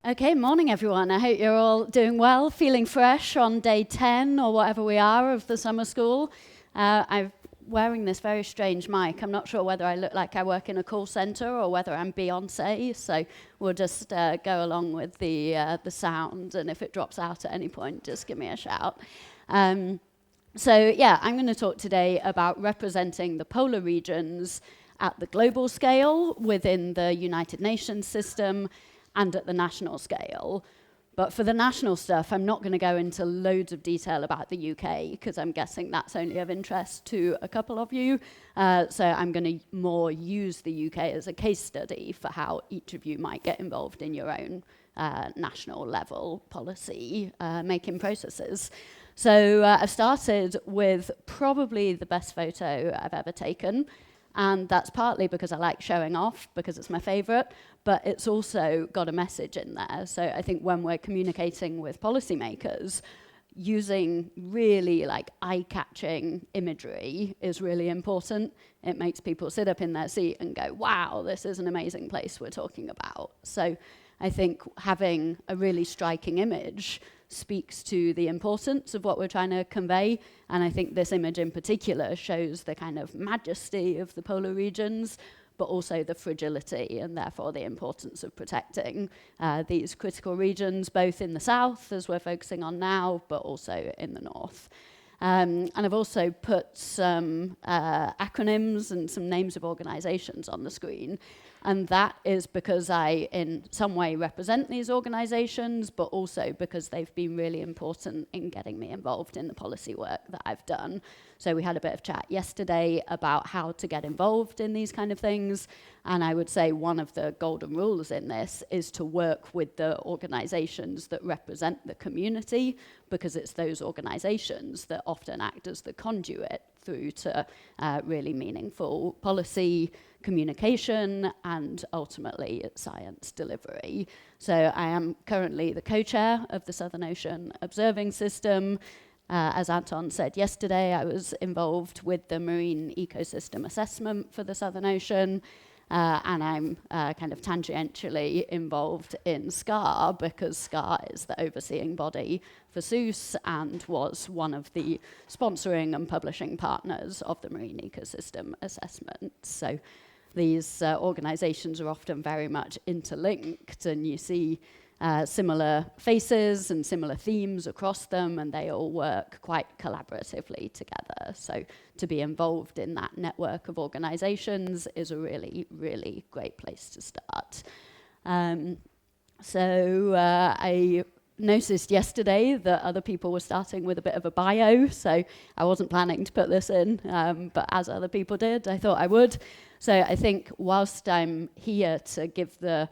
Okay, morning everyone. I hope you're all doing well, feeling fresh on day 10 or whatever we are of the summer school. I'm wearing this very strange mic. I'm not sure whether I look like I work in a call center or whether I'm Beyonce, so we'll just go along with the sound, and if it drops out at any point, just give me a shout. I'm going to talk today about representing the polar regions at the global scale within the United Nations system and at the national scale. But for the national stuff, I'm not going to go into loads of detail about the UK, because I'm guessing that's only of interest to a couple of you. So I'm going to more use the UK as a case study for how each of you might get involved in your own national level policy making processes. So I've started with probably the best photo I've ever taken. And that's partly because I like showing off, because it's my favorite, but it's also got a message in there. So I think when we're communicating with policymakers, using really eye-catching imagery is really important. It makes people sit up in their seat and go, wow, this is an amazing place we're talking about. So I think having a really striking image speaks to the importance of what we're trying to convey, and I think this image in particular shows the kind of majesty of the polar regions, but also the fragility and therefore the importance of protecting these critical regions, both in the south, as we're focusing on now, but also in the north. And I've also put some acronyms and some names of organizations on the screen. And that is because I, in some way, represent these organizations, but also because they've been really important in getting me involved in the policy work that I've done. So we had a bit of chat yesterday about how to get involved in these kind of things. And I would say one of the golden rules in this is to work with the organizations that represent the community, because it's those organizations that often act as the conduit through to really meaningful policy communication and ultimately science delivery. So I am currently the co-chair of the Southern Ocean Observing System. As Anton said yesterday, I was involved with the marine ecosystem assessment for the Southern Ocean. And I'm kind of tangentially involved in SCAR, because SCAR is the overseeing body for SUS and was one of the sponsoring and publishing partners of the marine ecosystem assessment. So these organizations are often very much interlinked, and you see similar faces and similar themes across them, and they all work quite collaboratively together. So to be involved in that network of organizations is a really, really great place to start. I noticed yesterday that other people were starting with a bit of a bio, so I wasn't planning to put this in, but as other people did, I thought I would. So I think whilst I'm here to give the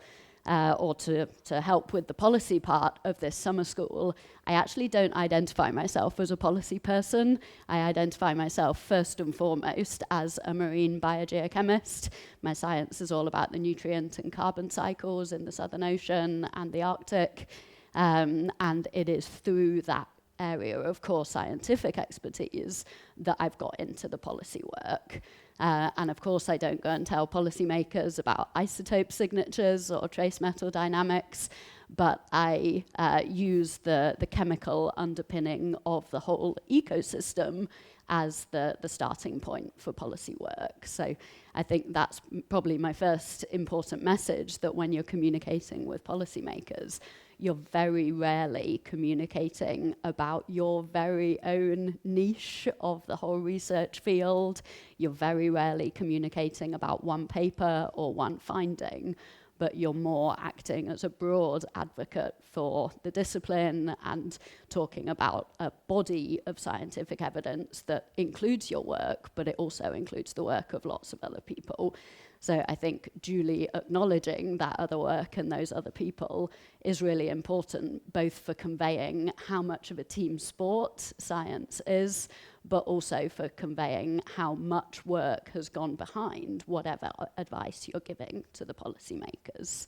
or to help with the policy part of this summer school, I actually don't identify myself as a policy person. I identify myself first and foremost as a marine biogeochemist. My science is all about the nutrient and carbon cycles in the Southern Ocean and the Arctic, and it is through that area of core scientific expertise that I've got into the policy work. And of course, I don't go and tell policymakers about isotope signatures or trace metal dynamics, but I use the chemical underpinning of the whole ecosystem as the starting point for policy work. So I think that's probably my first important message, that when you're communicating with policymakers, you're very rarely communicating about your very own niche of the whole research field. You're very rarely communicating about one paper or one finding, but you're more acting as a broad advocate for the discipline and talking about a body of scientific evidence that includes your work, but it also includes the work of lots of other people. So I think duly acknowledging that other work and those other people is really important, both for conveying how much of a team sport science is, but also for conveying how much work has gone behind whatever advice you're giving to the policymakers.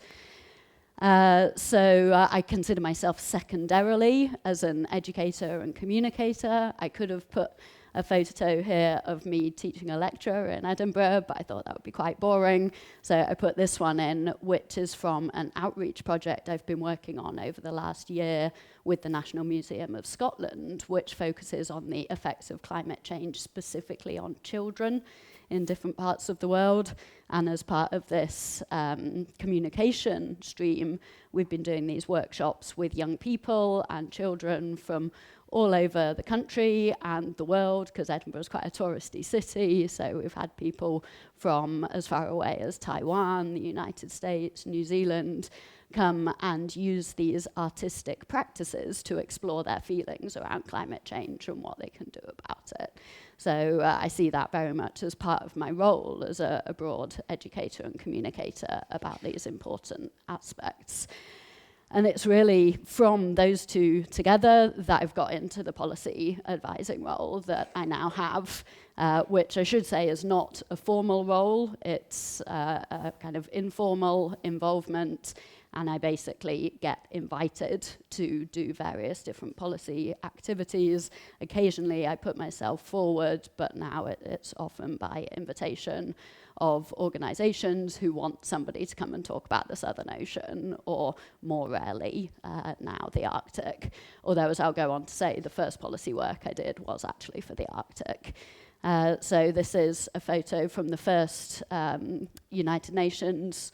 I consider myself secondarily as an educator and communicator. I could have put a photo here of me teaching a lecture in Edinburgh, but I thought that would be quite boring. So I put this one in, which is from an outreach project I've been working on over the last year with the National Museum of Scotland, which focuses on the effects of climate change specifically on children in different parts of the world. And as part of this communication stream, we've been doing these workshops with young people and children from all over the country and the world, because Edinburgh is quite a touristy city, so we've had people from as far away as Taiwan, the United States, New Zealand, come and use these artistic practices to explore their feelings around climate change and what they can do about it. So I see that very much as part of my role as a broad educator and communicator about these important aspects. And it's really from those two together that I've got into the policy advising role that I now have, which I should say is not a formal role. It's a kind of informal involvement, and I basically get invited to do various different policy activities. Occasionally I put myself forward, but now it's often by invitation of organisations who want somebody to come and talk about the Southern Ocean, or more rarely now the Arctic. Although, as I'll go on to say, the first policy work I did was actually for the Arctic. So this is a photo from the first United Nations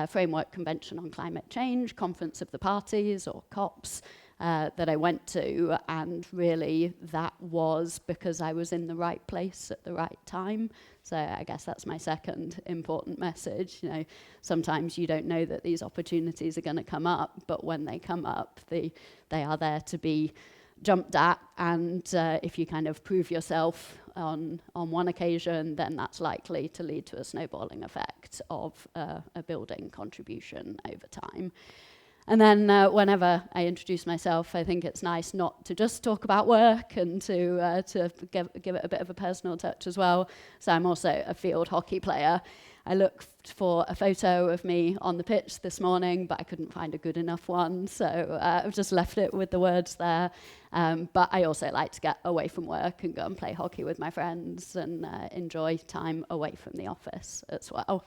Framework Convention on Climate Change, Conference of the Parties, or COPs, that I went to, and really that was because I was in the right place at the right time. So I guess that's my second important message. You know, sometimes you don't know that these opportunities are going to come up, but when they come up, they are there to be jumped at, and if you kind of prove yourself on one occasion, then that's likely to lead to a snowballing effect of a building contribution over time. And then whenever I introduce myself, I think it's nice not to just talk about work and to give it a bit of a personal touch as well. So I'm also a field hockey player. I looked for a photo of me on the pitch this morning, but I couldn't find a good enough one, so I've just left it with the words there. But I also like to get away from work and go and play hockey with my friends and enjoy time away from the office as well.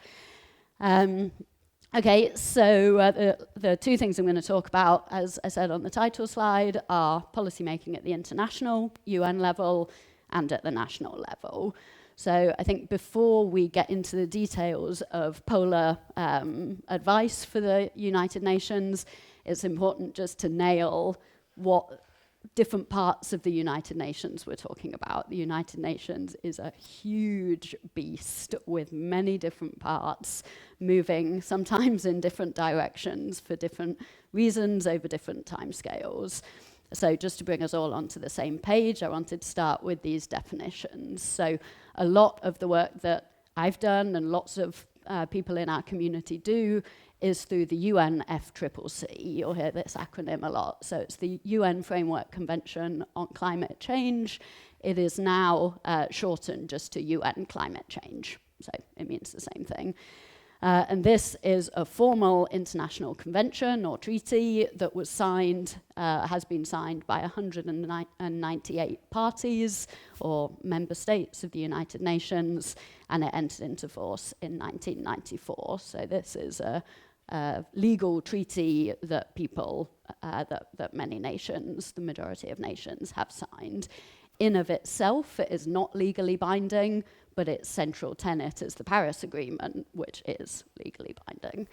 Okay, so the two things I'm going to talk about, as I said on the title slide, are policy making at the international, UN level, and at the national level. So I think before we get into the details of polar advice for the United Nations, it's important just to nail what different parts of the United Nations we're talking about. The United Nations is a huge beast with many different parts moving sometimes in different directions for different reasons over different timescales. So just to bring us all onto the same page, I wanted to start with these definitions. So a lot of the work that I've done and lots of people in our community do is through the UNFCCC. You'll hear this acronym a lot. So it's the UN Framework Convention on Climate Change. It is now shortened just to UN Climate Change. So it means the same thing. And this is a formal international convention or treaty that was signed, has been signed by 198 parties or member states of the United Nations, and it entered into force in 1994. So this is a legal treaty that people, that many nations, the majority of nations, have signed. In of itself, it is not legally binding, but its central tenet is the Paris Agreement, which is legally binding.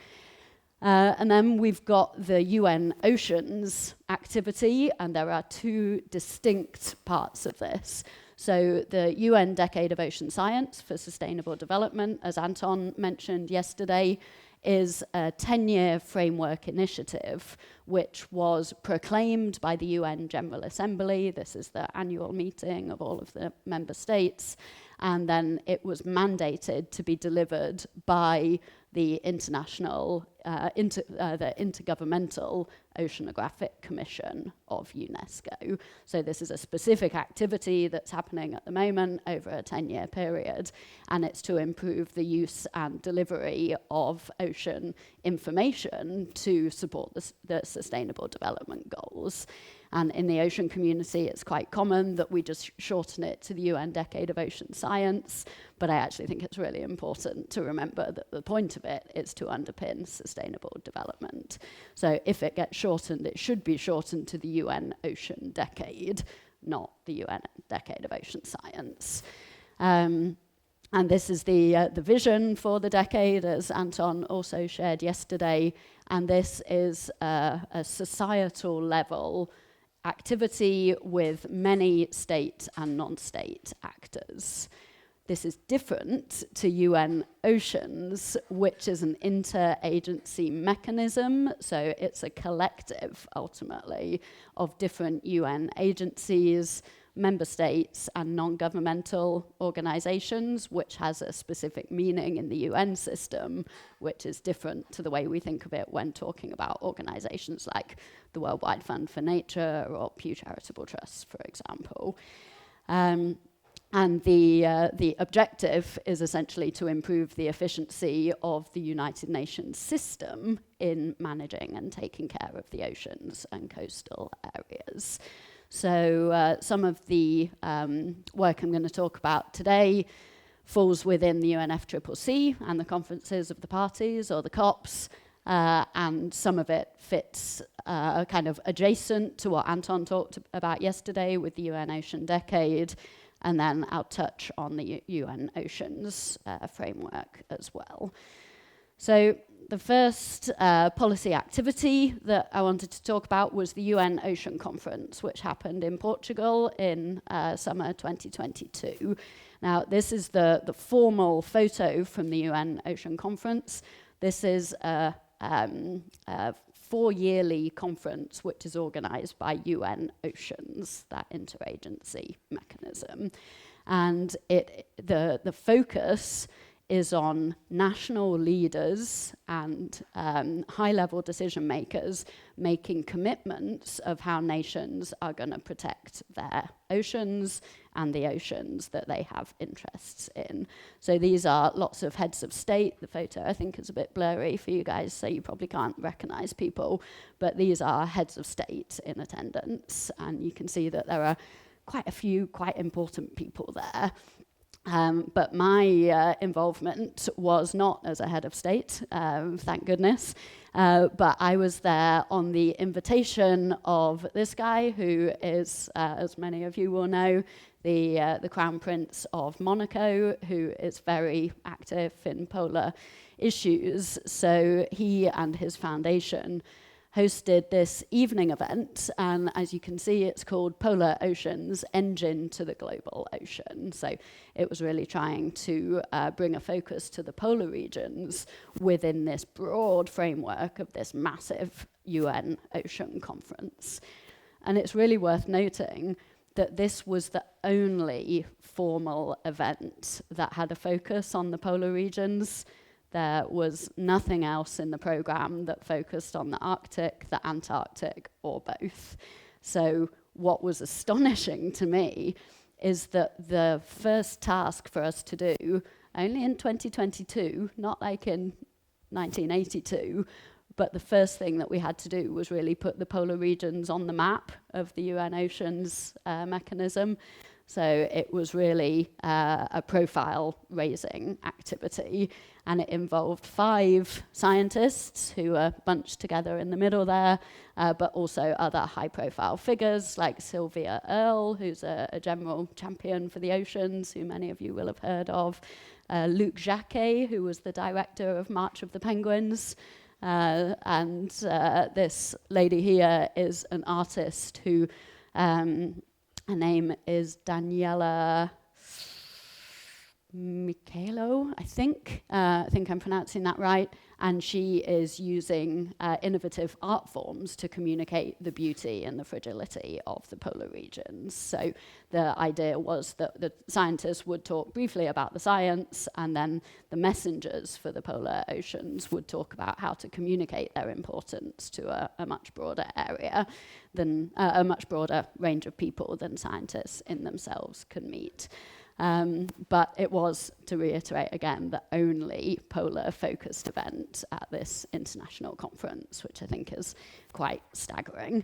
And then we've got the UN Oceans activity, and there are two distinct parts of this. So the UN Decade of Ocean Science for Sustainable Development, as Anton mentioned yesterday, is a 10-year framework initiative which was proclaimed by the UN General Assembly. This is the annual meeting of all of the member states. And then it was mandated to be delivered by the international, the Intergovernmental Oceanographic Commission of UNESCO. So this is a specific activity that's happening at the moment over a 10-year period, and it's to improve the use and delivery of ocean information to support the Sustainable Development Goals. And in the ocean community, it's quite common that we just shorten it to the UN Decade of Ocean Science. But I actually think it's really important to remember that the point of it is to underpin sustainable development. So if it gets shortened, it should be shortened to the UN Ocean Decade, not the UN Decade of Ocean Science. And this is the vision for the decade, as Anton also shared yesterday. And this is a societal level activity with many state and non-state actors. This is different to UN Oceans, which is an interagency mechanism. So it's a collective, ultimately, of different UN agencies, member states and non-governmental organizations, which has a specific meaning in the UN system, which is different to the way we think of it when talking about organizations like the Worldwide Fund for Nature or Pew Charitable Trust, for example. And the objective is essentially to improve the efficiency of the United Nations system in managing and taking care of the oceans and coastal areas. So some of the work I'm going to talk about today falls within the UNFCCC and the conferences of the parties, or the COPs, and some of it fits kind of adjacent to what Anton talked about yesterday with the UN Ocean Decade, and then I'll touch on the UN Oceans framework as well. So the first policy activity that I wanted to talk about was the UN Ocean Conference, which happened in Portugal in summer 2022. Now, this is the formal photo from the UN Ocean Conference. This is a 4-yearly conference which is organized by UN Oceans, that interagency mechanism. And the focus is on national leaders and high-level decision makers making commitments of how nations are going to protect their oceans and the oceans that they have interests in. So these are lots of heads of state. The photo, I think, is a bit blurry for you guys, so you probably can't recognize people, but these are heads of state in attendance, and you can see that there are quite a few quite important people there. But my involvement was not as a head of state, thank goodness, but I was there on the invitation of this guy who is, as many of you will know, the Crown Prince of Monaco, who is very active in polar issues. So he and his foundation hosted this evening event, and as you can see, it's called Polar Oceans, Engine to the Global Ocean. So it was really trying to bring a focus to the polar regions within this broad framework of this massive UN Ocean Conference. And it's really worth noting that this was the only formal event that had a focus on the polar regions. There was nothing else in the program that focused on the Arctic, the Antarctic, or both. So what was astonishing to me is that the first task for us to do, only in 2022, not like in 1982, but the first thing that we had to do was really put the polar regions on the map of the UN Oceans mechanism. So it was really a profile-raising activity, and it involved 5 scientists who were bunched together in the middle there, but also other high-profile figures like Sylvia Earle, who's a general champion for the oceans, who many of you will have heard of, Luc Jacquet, who was the director of March of the Penguins, and this lady here is an artist who... her name is Daniela Michaelo, I think I'm pronouncing that right, and she is using innovative art forms to communicate the beauty and the fragility of the polar regions. So the idea was that the scientists would talk briefly about the science, and then the messengers for the polar oceans would talk about how to communicate their importance to a much broader area than a much broader range of people than scientists in themselves could meet. But it was, to reiterate again, the only polar-focused event at this international conference, which I think is quite staggering.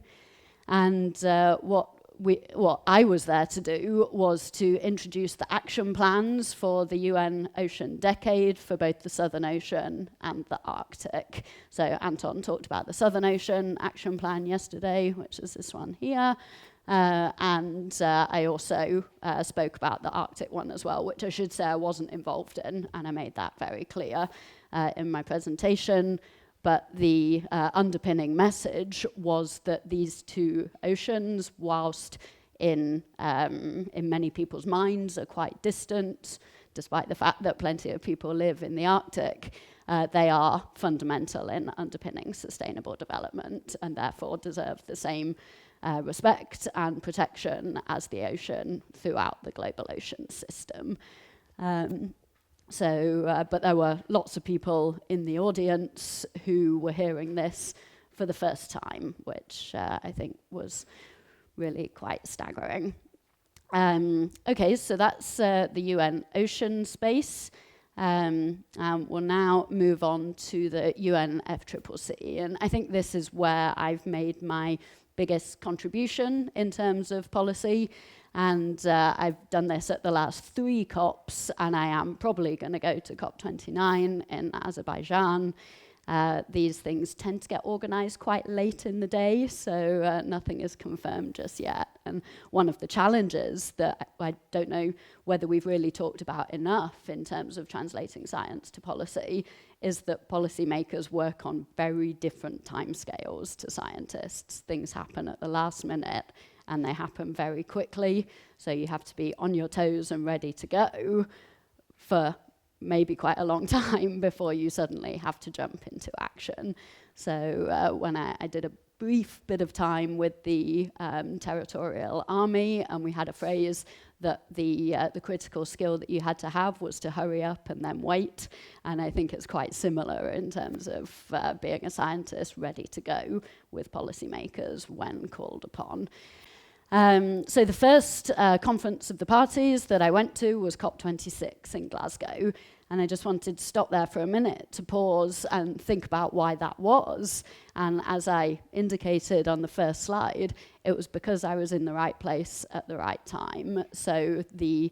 And what I was there to do was to introduce the action plans for the UN Ocean Decade for both the Southern Ocean and the Arctic. So Anton talked about the Southern Ocean Action Plan yesterday, which is this one here. And I also spoke about the Arctic one as well, which I should say I wasn't involved in, and I made that very clear in my presentation. But the underpinning message was that these two oceans, whilst in many people's minds are quite distant, despite the fact that plenty of people live in the Arctic, they are fundamental in underpinning sustainable development and therefore deserve the same respect and protection as the ocean throughout the global ocean system. But there were lots of people in the audience who were hearing this for the first time, which I think was really quite staggering. Okay, so that's the UN Ocean Space. We'll now move on to the UNFCCC, and I think this is where I've made my biggest contribution in terms of policy. And I've done this at the last 3 COPs, and I am probably going to go to COP29 in Azerbaijan. These things tend to get organized quite late in the day, so nothing is confirmed just yet. And one of the challenges that I don't know whether we've really talked about enough in terms of translating science to policy is that policymakers work on very different timescales to scientists. Things happen at the last minute, and they happen very quickly, so you have to be on your toes and ready to go for maybe quite a long time before you suddenly have to jump into action. So when I did a brief bit of time with the territorial army, and we had a phrase that the critical skill that you had to have was to hurry up and then wait, and I think it's quite similar in terms of being a scientist ready to go with policymakers when called upon. So the first conference of the parties that I went to was COP26 in Glasgow, and I just wanted to stop there for a minute to pause and think about why that was. And as I indicated on the first slide, it was because I was in the right place at the right time. So the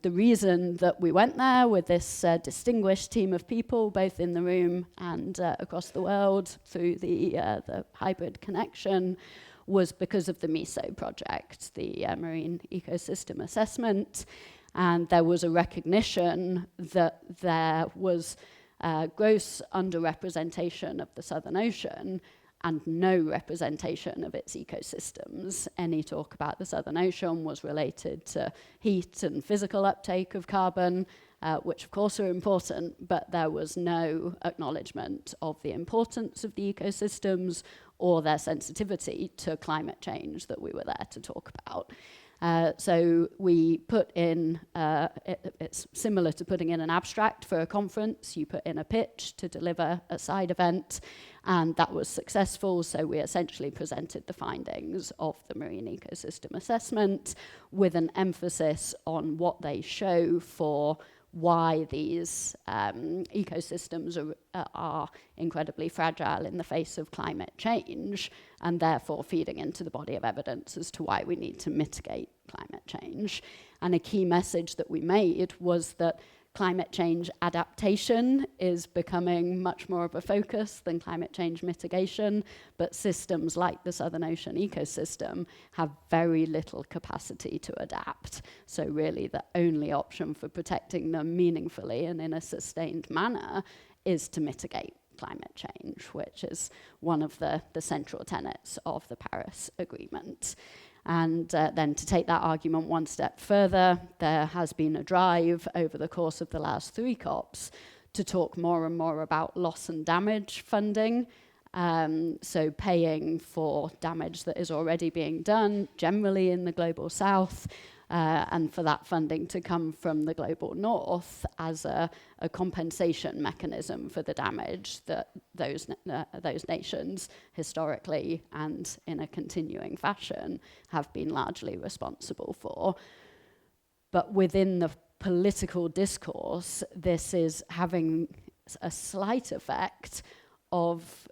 reason that we went there with this distinguished team of people, both in the room and across the world through the hybrid connection, was because of the MISO project, the Marine Ecosystem Assessment. And there was a recognition that there was gross underrepresentation of the Southern Ocean and no representation of its ecosystems. Any talk about the Southern Ocean was related to heat and physical uptake of carbon, which of course are important, but there was no acknowledgement of the importance of the ecosystems or their sensitivity to climate change that we were there to talk about. So we put in, it's similar to putting in an abstract for a conference. You put in a pitch to deliver a side event, and that was successful. So we essentially presented the findings of the Marine Ecosystem Assessment with an emphasis on what they show for why these ecosystems are incredibly fragile in the face of climate change, and therefore feeding into the body of evidence as to why we need to mitigate climate change. And a key message that we made was that climate change adaptation is becoming much more of a focus than climate change mitigation, but systems like the Southern Ocean ecosystem have very little capacity to adapt. So really the only option for protecting them meaningfully and in a sustained manner is to mitigate climate change, which is one of the central tenets of the Paris Agreement. And then to take that argument one step further, there has been a drive over the course of the last 3 COPs to talk more and more about loss and damage funding. So paying for damage that is already being done, generally in the global south, and for that funding to come from the global north as a compensation mechanism for the damage that those nations historically and in a continuing fashion have been largely responsible for. But within the political discourse, this is having a slight effect of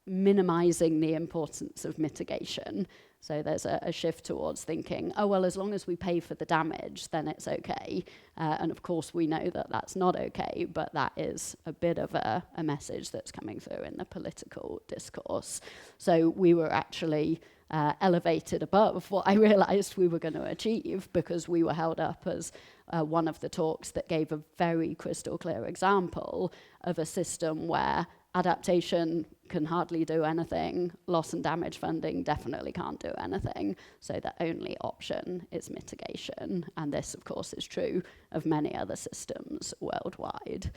minimizing the importance of mitigation. So there's a shift towards thinking, oh, well, as long as we pay for the damage, then it's okay. And of course, we know that that's not okay, but that is a bit of a message that's coming through in the political discourse. So we were actually elevated above what I realized we were going to achieve, because we were held up as one of the talks that gave a very crystal clear example of a system where adaptation can hardly do anything, loss and damage funding definitely can't do anything, so the only option is mitigation. And this, of course, is true of many other systems worldwide.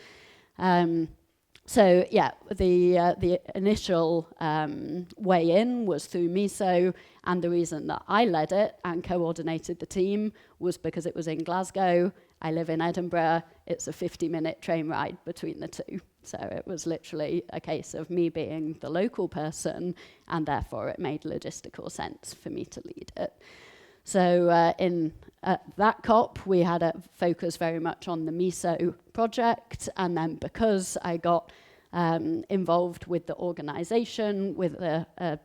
So yeah, the initial way in was through MISO, and the reason that I led it and coordinated the team was because it was in Glasgow. I live in Edinburgh. It's a 50-minute train ride between the two. So it was literally a case of me being the local person, and therefore it made logistical sense for me to lead it. So in that COP, we had a focus very much on the MISO project, and then because I got involved with the organization, with a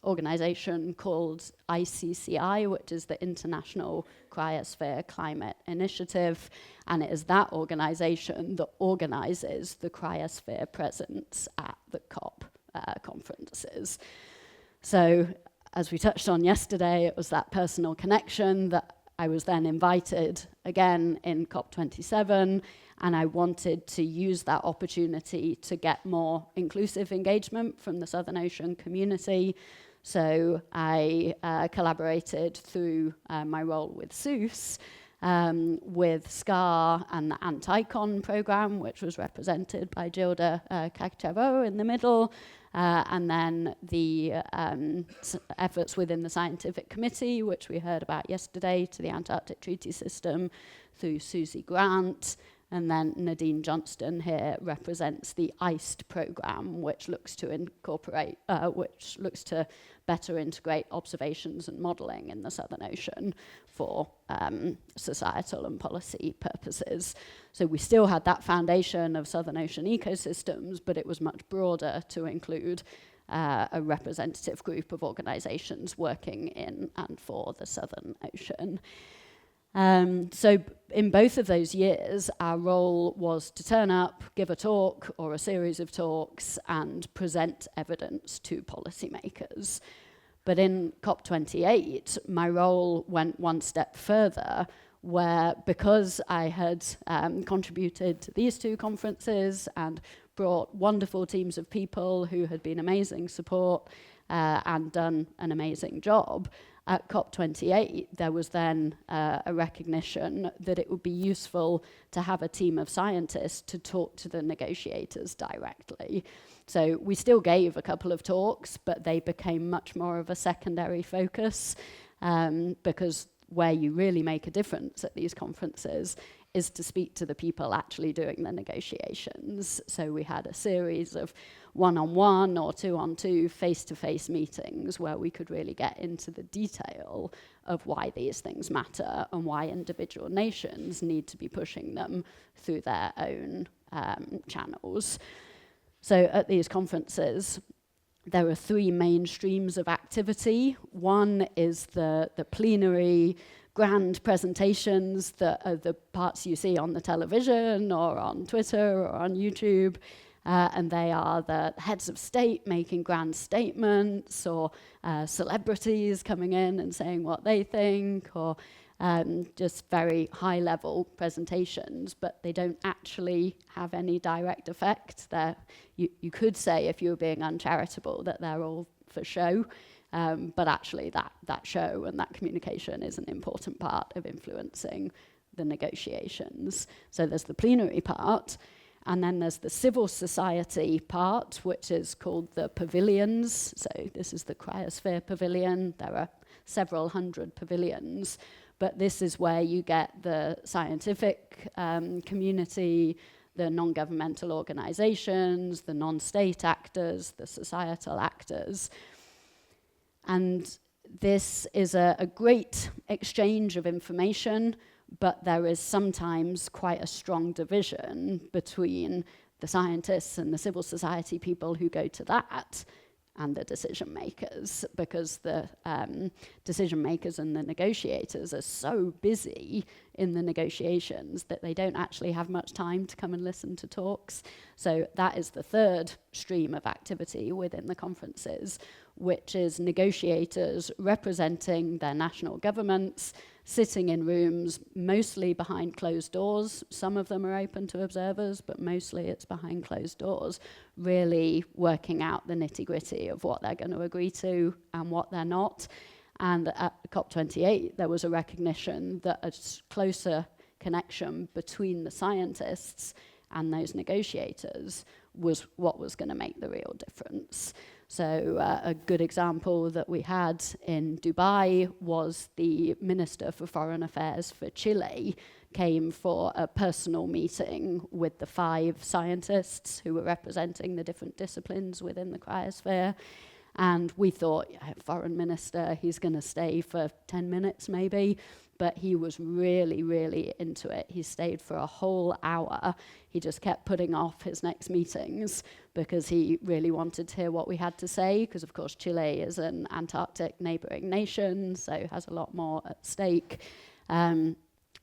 organization called ICCI, which is the International Cryosphere Climate Initiative, and it is that organization that organizes the cryosphere presence at the COP conferences. So, as we touched on yesterday, it was that personal connection that I was then invited again in COP27, and I wanted to use that opportunity to get more inclusive engagement from the Southern Ocean community. So I collaborated through my role with SUS, with SCAR and the Anti-Con program, which was represented by Gilda Kakchavo in the middle, and then the efforts within the scientific committee, which we heard about yesterday, to the Antarctic Treaty System through Susie Grant. And then Nadine Johnston here represents the ICED program, which looks to better integrate observations and modelling in the Southern Ocean for societal and policy purposes. So we still had that foundation of Southern Ocean ecosystems, but it was much broader to include a representative group of organisations working in and for the Southern Ocean. So in both of those years, our role was to turn up, give a talk or a series of talks, and present evidence to policymakers. But in COP28, my role went one step further, where because I had contributed to these two conferences and brought wonderful teams of people who had been amazing support and done an amazing job, at COP28, there was then a recognition that it would be useful to have a team of scientists to talk to the negotiators directly. So we still gave a couple of talks, but they became much more of a secondary focus, because where you really make a difference at these conferences is to speak to the people actually doing the negotiations. So we had a series of one-on-one or two-on-two face-to-face meetings where we could really get into the detail of why these things matter and why individual nations need to be pushing them through their own channels. So at these conferences, there are three main streams of activity. One is the plenary grand presentations that are the parts you see on the television or on Twitter or on YouTube. And they are the heads of state making grand statements, or celebrities coming in and saying what they think, or just very high-level presentations, but they don't actually have any direct effect. You could say, if you were being uncharitable, that they're all for show, but actually that show and that communication is an important part of influencing the negotiations. So there's the plenary part, and then there's the civil society part, which is called the pavilions. So this is the Cryosphere Pavilion. There are several hundred pavilions, but this is where you get the scientific community, the non-governmental organizations, the non-state actors, the societal actors. And this is a great exchange of information, but there is sometimes quite a strong division between the scientists and the civil society people who go to that and the decision makers, because the decision makers and the negotiators are so busy in the negotiations that they don't actually have much time to come and listen to talks. So that is the third stream of activity within the conferences, which is negotiators representing their national governments, sitting in rooms, mostly behind closed doors. Some of them are open to observers, but mostly it's behind closed doors, really working out the nitty-gritty of what they're going to agree to and what they're not. And at COP28, there was a recognition that a closer connection between the scientists and those negotiators was what was going to make the real difference. So a good example that we had in Dubai was the Minister for Foreign Affairs for Chile came for a personal meeting with the 5 scientists who were representing the different disciplines within the cryosphere. And we thought, yeah, foreign minister, he's going to stay for 10 minutes maybe. But he was really, really into it. He stayed for a whole hour. He just kept putting off his next meetings because he really wanted to hear what we had to say, because of course Chile is an Antarctic neighboring nation, so has a lot more at stake.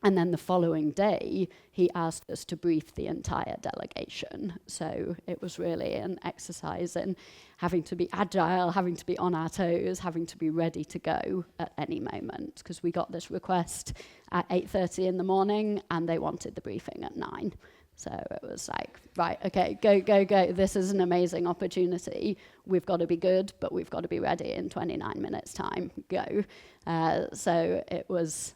And then the following day, he asked us to brief the entire delegation. So it was really an exercise in having to be agile, having to be on our toes, having to be ready to go at any moment, because we got this request at 8:30 in the morning and they wanted the briefing at 9. So it was like, right, okay, go. This is an amazing opportunity. We've got to be good, but we've got to be ready in 29 minutes time. Go. So it was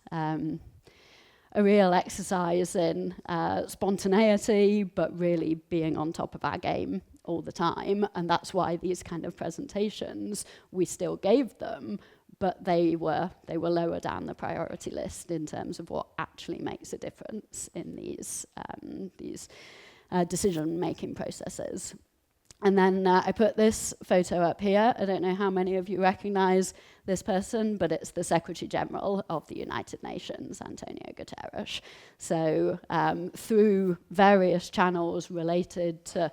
a real exercise in spontaneity, but really being on top of our game all the time. And that's why these kind of presentations, we still gave them, but they were lower down the priority list in terms of what actually makes a difference in these decision-making processes. And then I put this photo up here. I don't know how many of you recognize this person, but it's the Secretary General of the United Nations, Antonio Guterres. So through various channels related to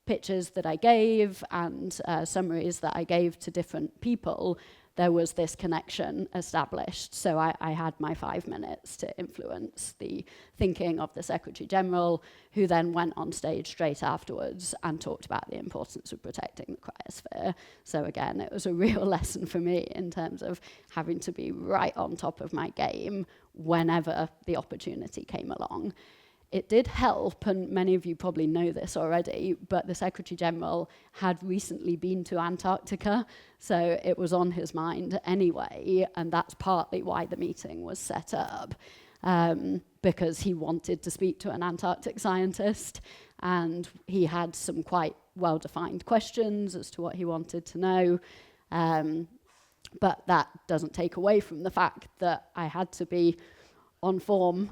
pictures that I gave and summaries that I gave to different people, there was this connection established. So I had my 5 minutes to influence the thinking of the Secretary General, who then went on stage straight afterwards and talked about the importance of protecting the cryosphere. So again, it was a real lesson for me in terms of having to be right on top of my game whenever the opportunity came along. It did help, and many of you probably know this already, but the Secretary General had recently been to Antarctica, so it was on his mind anyway, and that's partly why the meeting was set up, because he wanted to speak to an Antarctic scientist, and he had some quite well-defined questions as to what he wanted to know, but that doesn't take away from the fact that I had to be on form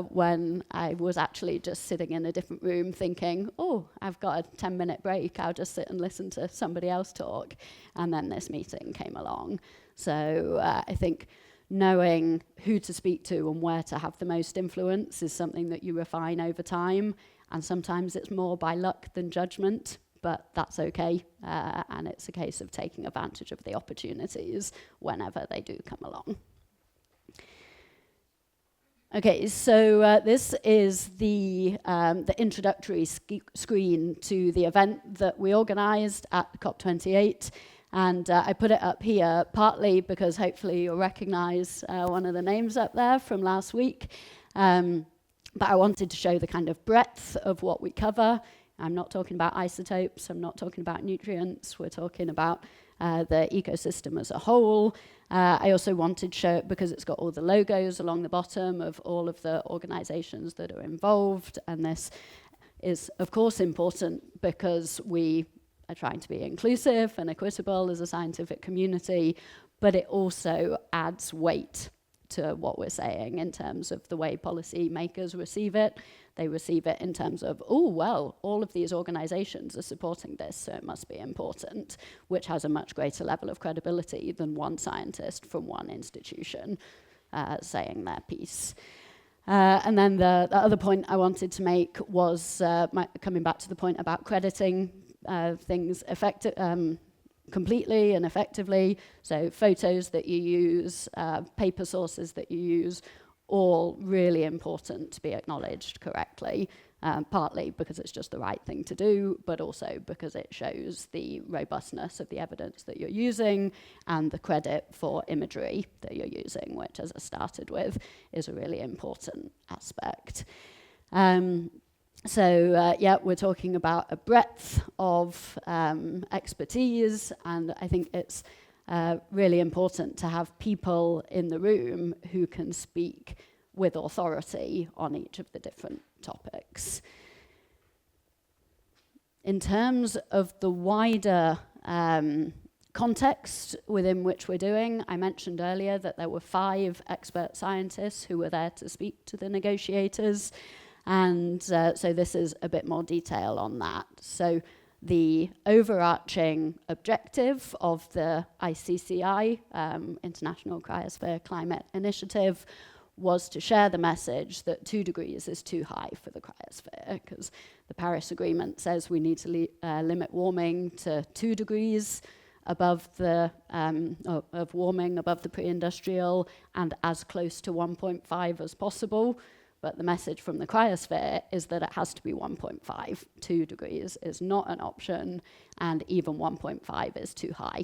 when I was actually just sitting in a different room thinking, oh, I've got a 10-minute break, I'll just sit and listen to somebody else talk. And then this meeting came along. So I think knowing who to speak to and where to have the most influence is something that you refine over time. And sometimes it's more by luck than judgment, but that's okay. And it's a case of taking advantage of the opportunities whenever they do come along. Okay, so this is the introductory screen to the event that we organised at COP28, and I put it up here partly because hopefully you'll recognise one of the names up there from last week, but I wanted to show the kind of breadth of what we cover. I'm not talking about isotopes, I'm not talking about nutrients, we're talking about the ecosystem as a whole. I also wanted to show it because it's got all the logos along the bottom of all of the organizations that are involved. And this is, of course, important because we are trying to be inclusive and equitable as a scientific community, but it also adds weight to what we're saying in terms of the way policy makers receive it. They receive it in terms of, oh, well, all of these organizations are supporting this, so it must be important, which has a much greater level of credibility than one scientist from one institution saying their piece. And then the other point I wanted to make was coming back to the point about crediting things completely and effectively. So photos that you use, paper sources that you use, all really important to be acknowledged correctly, partly because it's just the right thing to do, but also because it shows the robustness of the evidence that you're using and the credit for imagery that you're using, which, as I started with, is a really important aspect. We're talking about a breadth of expertise, and I think it's really important to have people in the room who can speak with authority on each of the different topics. In terms of the wider context within which we're doing, I mentioned earlier that there were 5 expert scientists who were there to speak to the negotiators. And so this is a bit more detail on that. So the overarching objective of the ICCI, International Cryosphere Climate Initiative, was to share the message that 2 degrees is too high for the cryosphere, because the Paris Agreement says we need to limit warming to 2 degrees above the of warming above the pre-industrial and as close to 1.5 as possible. But the message from the cryosphere is that it has to be 1.5. 2 degrees is not an option, and even 1.5 is too high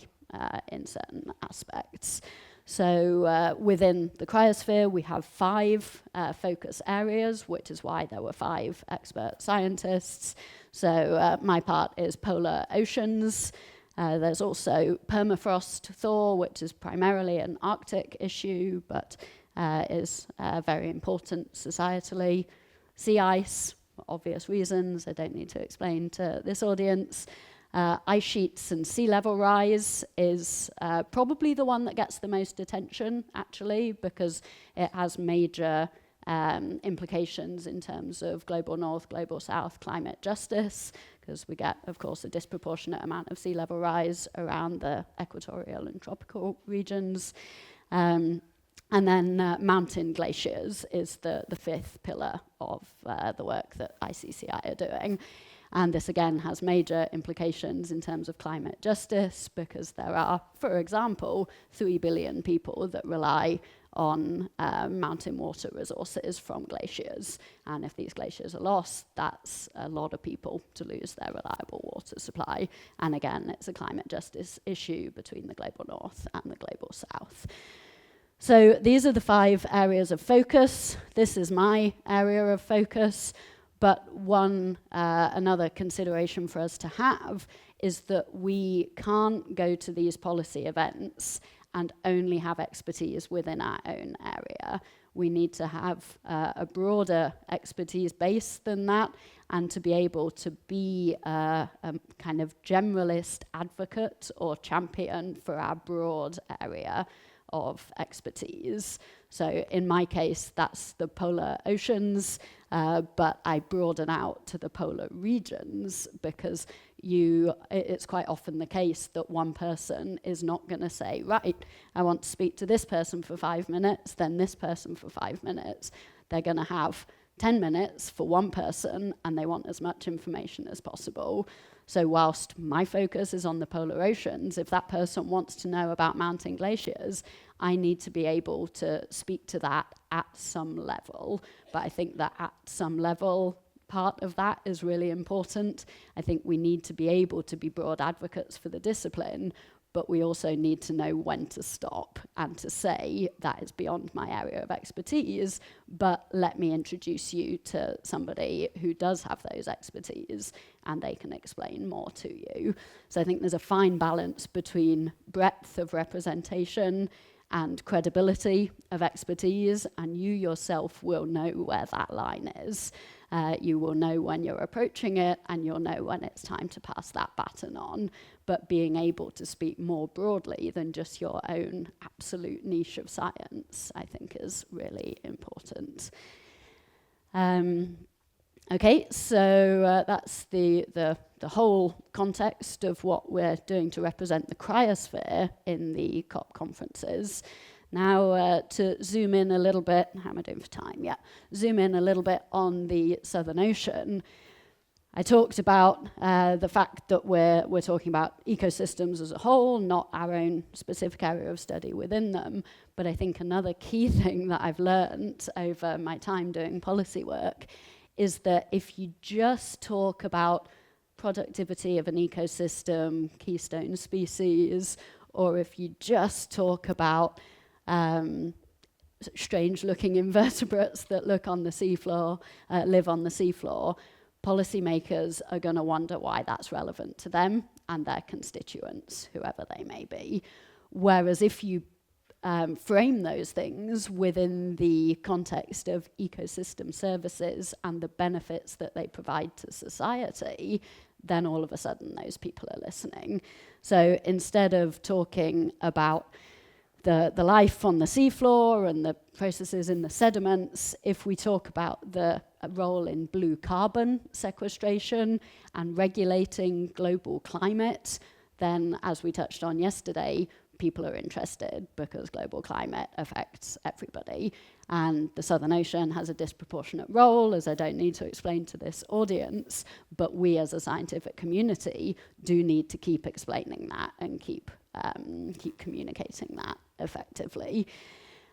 in certain aspects. So within the cryosphere, we have 5 focus areas, which is why there were 5 expert scientists. So my part is polar oceans. There's also permafrost thaw, which is primarily an Arctic issue, but is very important societally. Sea ice, for obvious reasons, I don't need to explain to this audience. Ice sheets and sea level rise is probably the one that gets the most attention, actually, because it has major implications in terms of global north, global south climate justice, because we get, of course, a disproportionate amount of sea level rise around the equatorial and tropical regions. And then mountain glaciers is the 5th pillar of the work that ICCI are doing. And this, again, has major implications in terms of climate justice, because there are, for example, 3 billion people that rely on mountain water resources from glaciers. And if these glaciers are lost, that's a lot of people to lose their reliable water supply. And again, it's a climate justice issue between the global north and the global south. So these are the 5 areas of focus. This is my area of focus. But another consideration for us to have is that we can't go to these policy events and only have expertise within our own area. We need to have a broader expertise base than that, and to be able to be a kind of generalist advocate or champion for our broad area of expertise. So in my case, that's the polar oceans, but I broaden out to the polar regions, because it's quite often the case that one person is not going to say, right, I want to speak to this person for 5 minutes, then this person for 5 minutes. They're going to have 10 minutes for one person, and they want as much information as possible. So whilst my focus is on the polar oceans, if that person wants to know about mountain glaciers, I need to be able to speak to that at some level. But I think that at some level, part of that is really important. I think we need to be able to be broad advocates for the discipline, but we also need to know when to stop and to say that is beyond my area of expertise, but let me introduce you to somebody who does have those expertise and they can explain more to you. So I think there's a fine balance between breadth of representation and credibility of expertise, and you yourself will know where that line is. You will know when you're approaching it, and you'll know when it's time to pass that baton on. But being able to speak more broadly than just your own absolute niche of science, I think, is really important. Okay, so that's the whole context of what we're doing to represent the cryosphere in the COP conferences. Now, to zoom in a little bit, how am I doing for time? Yeah, zoom in a little bit on the Southern Ocean. I talked about the fact that we're talking about ecosystems as a whole, not our own specific area of study within them. But I think another key thing that I've learned over my time doing policy work is that if you just talk about productivity of an ecosystem, keystone species, or if you just talk about strange-looking invertebrates that live on the seafloor, policymakers are going to wonder why that's relevant to them and their constituents, whoever they may be. Whereas if you frame those things within the context of ecosystem services and the benefits that they provide to society, then all of a sudden those people are listening. So instead of talking about the life on the seafloor and the processes in the sediments, if we talk about the role in blue carbon sequestration and regulating global climate, then as we touched on yesterday, people are interested because global climate affects everybody. And the Southern Ocean has a disproportionate role, as I don't need to explain to this audience, but we as a scientific community do need to keep explaining that and keep communicating that effectively.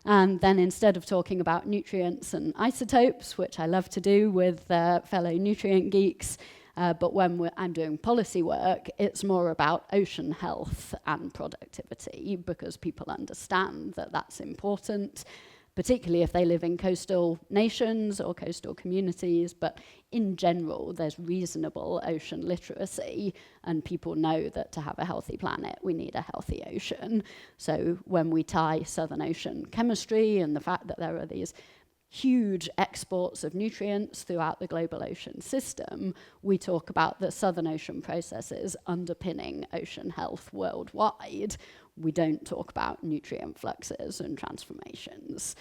And then instead of talking about nutrients and isotopes, which I love to do with fellow nutrient geeks, but when I'm doing policy work, it's more about ocean health and productivity because people understand that that's important, particularly if they live in coastal nations or coastal communities. But in general, there's reasonable ocean literacy, and people know that to have a healthy planet, we need a healthy ocean. So when we tie Southern Ocean chemistry and the fact that there are these huge exports of nutrients throughout the global ocean system, we talk about the Southern Ocean processes underpinning ocean health worldwide. We don't talk about nutrient fluxes and transformations.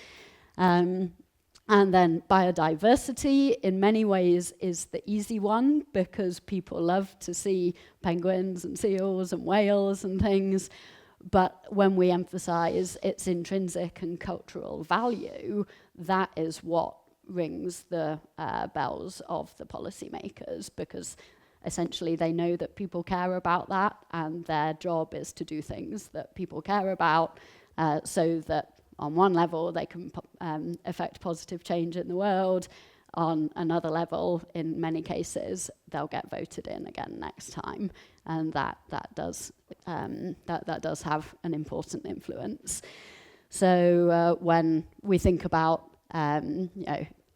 And then biodiversity, in many ways, is the easy one because people love to see penguins and seals and whales and things. But when we emphasize its intrinsic and cultural value, that is what rings the bells of the policymakers, because essentially they know that people care about that, and their job is to do things that people care about, so that on one level they can affect positive change in the world. On another level, in many cases, they'll get voted in again next time, and that does have an important influence. So when we think about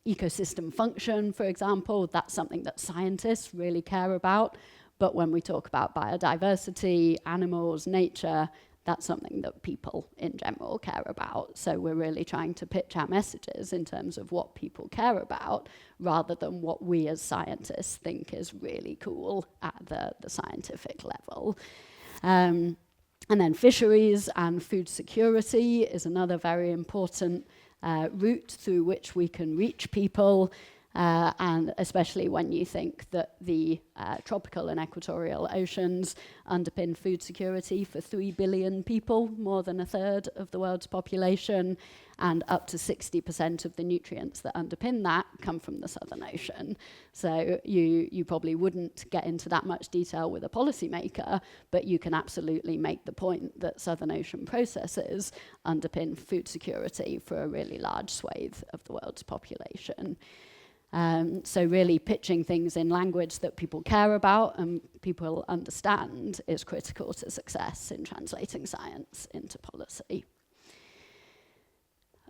ecosystem function, for example, that's something that scientists really care about. But when we talk about biodiversity, animals, nature, that's something that people in general care about. So we're really trying to pitch our messages in terms of what people care about, rather than what we as scientists think is really cool at the scientific level. And then fisheries and food security is another very important route through which we can reach people. And especially when you think that the tropical and equatorial oceans underpin food security for 3 billion people, more than a third of the world's population, and up to 60% of the nutrients that underpin that come from the Southern Ocean. So you probably wouldn't get into that much detail with a policymaker, but you can absolutely make the point that Southern Ocean processes underpin food security for a really large swathe of the world's population. So really pitching things in language that people care about and people understand is critical to success in translating science into policy.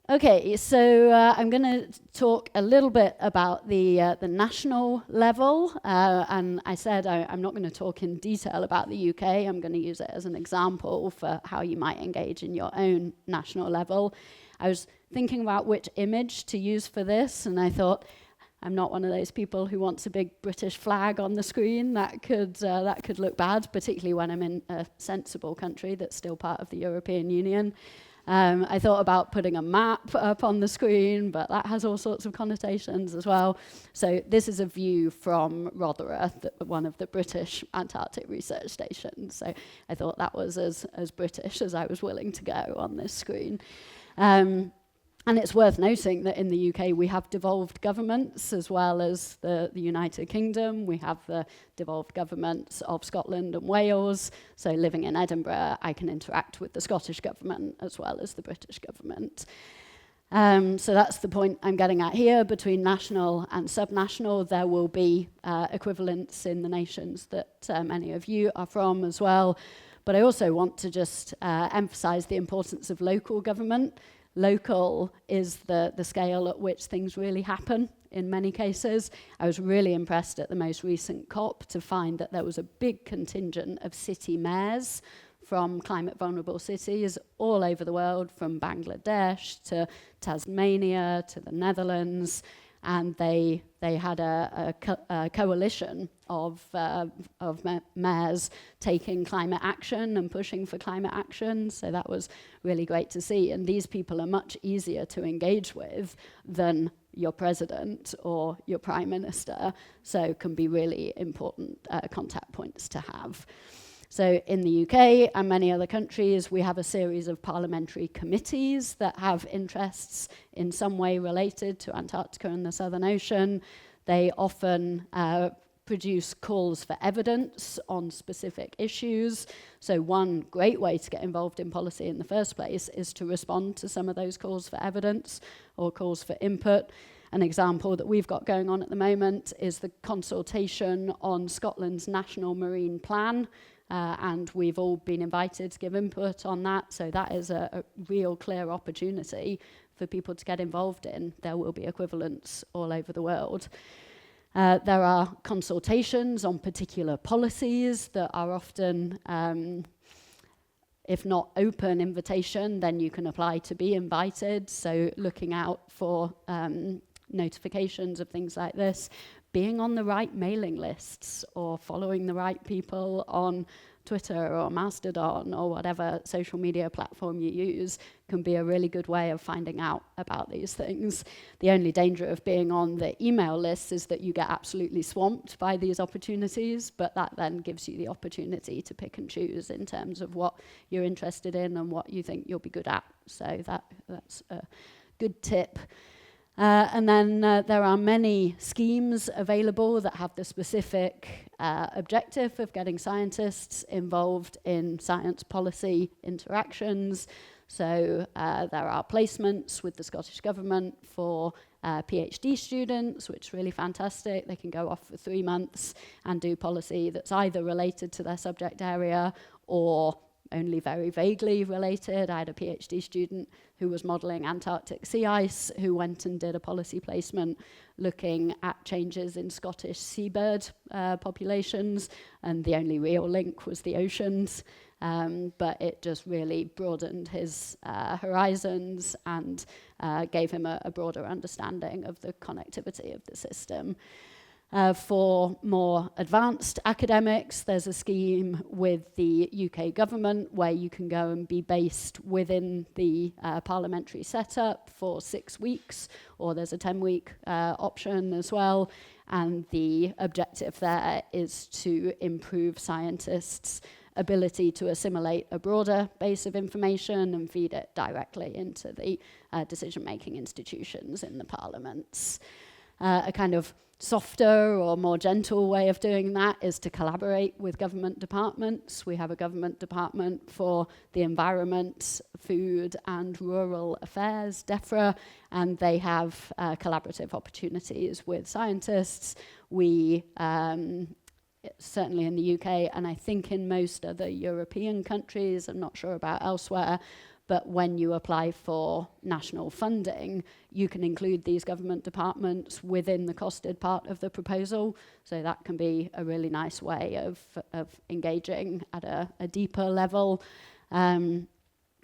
Okay, so I'm going to talk a little bit about the national level, and I said I'm not going to talk in detail about the UK. I'm going to use it as an example for how you might engage in your own national level. I was thinking about which image to use for this, and I thought, I'm not one of those people who wants a big British flag on the screen. That could look bad, particularly when I'm in a sensible country that's still part of the European Union. I thought about putting a map up on the screen, but that has all sorts of connotations as well. So this is a view from Rothera, one of the British Antarctic research stations. So I thought that was as British as I was willing to go on this screen. And it's worth noting that in the UK we have devolved governments as well as the United Kingdom. We have the devolved governments of Scotland and Wales. So living in Edinburgh, I can interact with the Scottish government as well as the British government. So that's the point I'm getting at here. Between national and subnational, there will be equivalents in the nations that many of you are from as well. But I also want to just emphasize the importance of local government. Local is the scale at which things really happen in many cases. I was really impressed at the most recent COP to find that there was a big contingent of city mayors from climate vulnerable cities all over the world, from Bangladesh to Tasmania to the Netherlands, and they had a coalition of mayors taking climate action and pushing for climate action. So that was really great to see. And these people are much easier to engage with than your president or your prime minister, so can be really important contact points to have. So in the UK and many other countries, we have a series of parliamentary committees that have interests in some way related to Antarctica and the Southern Ocean. They often produce calls for evidence on specific issues. So one great way to get involved in policy in the first place is to respond to some of those calls for evidence or calls for input. An example that we've got going on at the moment is the consultation on Scotland's National Marine Plan. And we've all been invited to give input on that, so that is a real clear opportunity for people to get involved in. There will be equivalents all over the world. There are consultations on particular policies that are often, if not open invitation, then you can apply to be invited, so looking out for notifications of things like this. Being on the right mailing lists or following the right people on Twitter or Mastodon or whatever social media platform you use can be a really good way of finding out about these things. The only danger of being on the email list is that you get absolutely swamped by these opportunities, but that then gives you the opportunity to pick and choose in terms of what you're interested in and what you think you'll be good at. So that's a good tip. And then there are many schemes available that have the specific objective of getting scientists involved in science policy interactions. So there are placements with the Scottish Government for PhD students, which is really fantastic. They can go off for 3 months and do policy that's either related to their subject area or only very vaguely related. I had a PhD student who was modelling Antarctic sea ice who went and did a policy placement looking at changes in Scottish seabird populations, and the only real link was the oceans. But it just really broadened his horizons and gave him a broader understanding of the connectivity of the system. For more advanced academics, there's a scheme with the UK government where you can go and be based within the parliamentary setup for 6 weeks, or there's a 10-week option as well. And the objective there is to improve scientists' ability to assimilate a broader base of information and feed it directly into the decision-making institutions in the parliaments. A kind of softer or more gentle way of doing that is to collaborate with government departments. We have a government department for the environment, food and rural affairs, DEFRA, and they have collaborative opportunities with scientists. We certainly in the UK, and I think in most other European countries, I'm not sure about elsewhere, but when you apply for national funding, you can include these government departments within the costed part of the proposal. So that can be a really nice way of engaging at a deeper level. And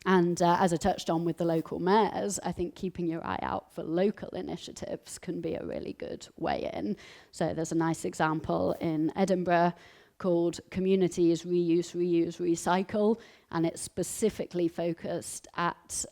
as I touched on with the local mayors, I think keeping your eye out for local initiatives can be a really good way in. So there's a nice example in Edinburgh called Communities Reuse, Reuse, Recycle, and it's specifically focused at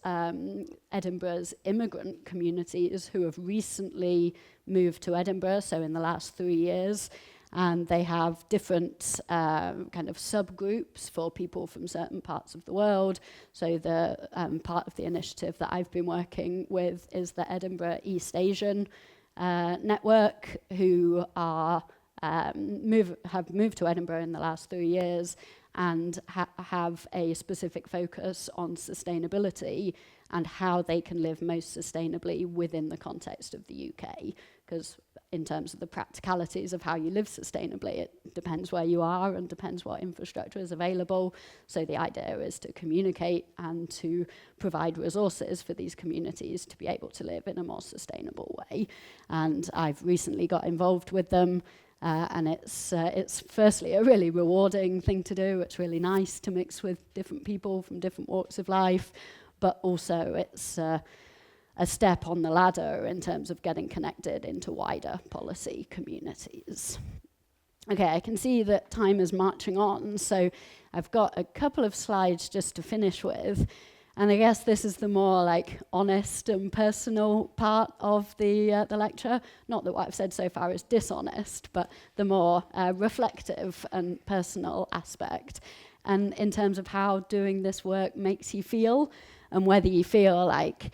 Edinburgh's immigrant communities who have recently moved to Edinburgh, so in the last 3 years, and they have different kind of subgroups for people from certain parts of the world. So the part of the initiative that I've been working with is the Edinburgh East Asian network, who are have moved to Edinburgh in the last 3 years and have a specific focus on sustainability and how they can live most sustainably within the context of the UK. Because in terms of the practicalities of how you live sustainably, it depends where you are and depends what infrastructure is available. So the idea is to communicate and to provide resources for these communities to be able to live in a more sustainable way. And I've recently got involved with them. And it's firstly a really rewarding thing to do. It's really nice to mix with different people from different walks of life, but also it's a step on the ladder in terms of getting connected into wider policy communities. Okay, I can see that time is marching on, so I've got a couple of slides just to finish with. And I guess this is the more like honest and personal part of the lecture. Not that what I've said so far is dishonest, but the more reflective and personal aspect. And in terms of how doing this work makes you feel, and whether you feel like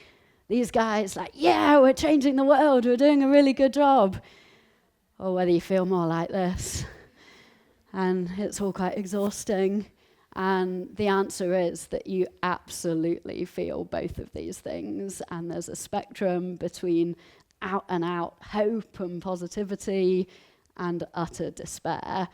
these guys, like, yeah, we're changing the world, we're doing a really good job, or whether you feel more like this, and it's all quite exhausting. And the answer is that you absolutely feel both of these things, and there's a spectrum between out and out hope and positivity and utter despair.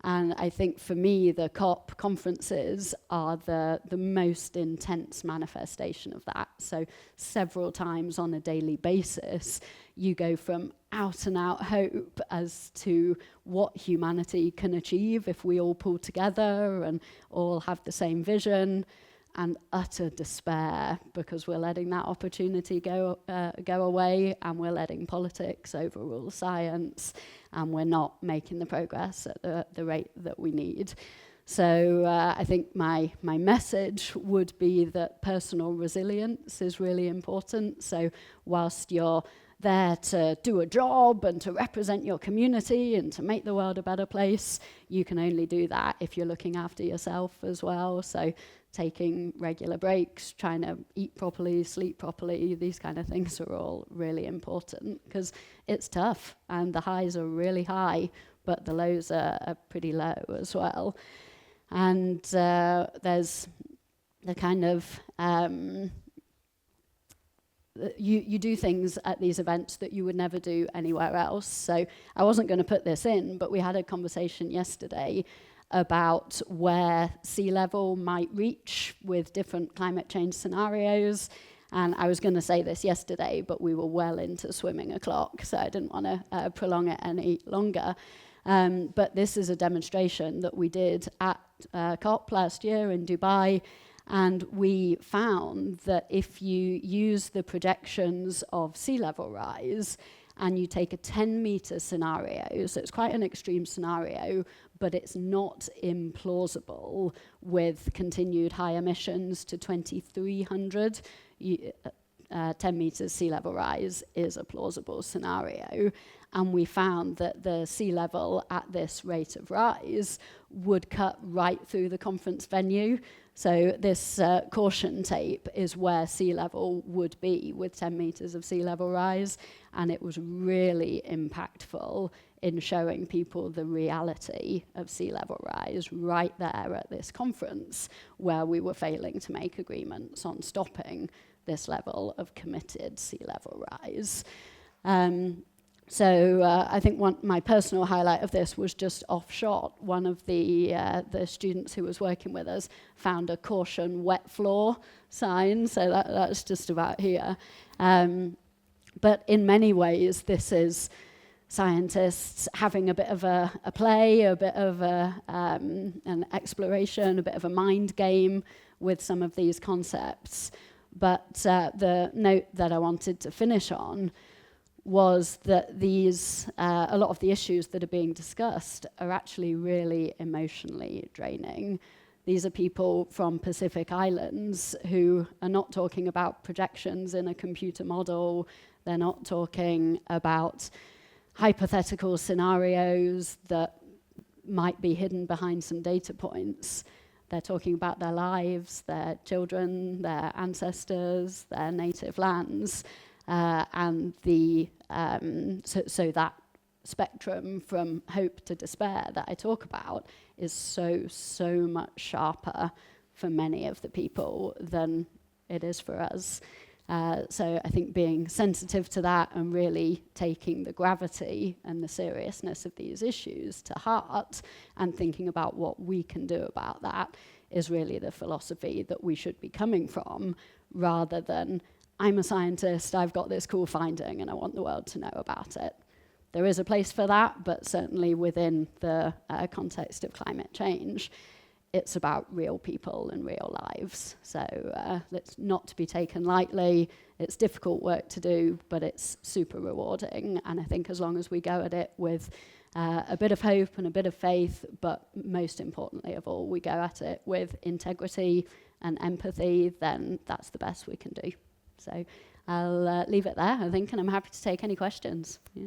And I think for me, the COP conferences are the most intense manifestation of that. So several times on a daily basis, you go from out and out hope as to what humanity can achieve if we all pull together and all have the same vision, and utter despair because we're letting that opportunity go away, and we're letting politics overrule science, and we're not making the progress at the rate that we need. So I think my message would be that personal resilience is really important. So whilst you're there to do a job and to represent your community and to make the world a better place, you can only do that if you're looking after yourself as well. So taking regular breaks, trying to eat properly, sleep properly, these kind of things are all really important because it's tough and the highs are really high, but the lows are pretty low as well. And there's the kind of you do things at these events that you would never do anywhere else. So I wasn't going to put this in, but we had a conversation yesterday about where sea level might reach with different climate change scenarios. And I was going to say this yesterday, but we were well into swimming o'clock, so I didn't want to prolong it any longer. But this is a demonstration that we did at COP last year in Dubai. And we found that if you use the projections of sea level rise and you take a 10-meter scenario, so it's quite an extreme scenario, but it's not implausible with continued high emissions to 2300. 10 meters sea level rise is a plausible scenario. And we found that the sea level at this rate of rise would cut right through the conference venue. So this caution tape is where sea level would be with 10 meters of sea level rise. And it was really impactful in showing people the reality of sea level rise right there at this conference, where we were failing to make agreements on stopping this level of committed sea level rise. So I think my personal highlight of this was just off-shot. One of the students who was working with us found a caution wet floor sign, so that's just about here. But in many ways, this is scientists having a bit of a play, a bit of an exploration, a bit of a mind game with some of these concepts. But the note that I wanted to finish on was that these, a lot of the issues that are being discussed are actually really emotionally draining. These are people from Pacific Islands who are not talking about projections in a computer model. They're not talking about hypothetical scenarios that might be hidden behind some data points. They're talking about their lives, their children, their ancestors, their native lands, and so that spectrum from hope to despair that I talk about is so much sharper for many of the people than it is for us. So I think being sensitive to that and really taking the gravity and the seriousness of these issues to heart and thinking about what we can do about that is really the philosophy that we should be coming from, rather than, I'm a scientist, I've got this cool finding and I want the world to know about it. There is a place for that, but certainly within the context of climate change, it's about real people and real lives. So it's not to be taken lightly. It's difficult work to do, but it's super rewarding. And I think as long as we go at it with a bit of hope and a bit of faith, but most importantly of all, we go at it with integrity and empathy, then that's the best we can do. So I'll leave it there, I think, and I'm happy to take any questions. Yeah.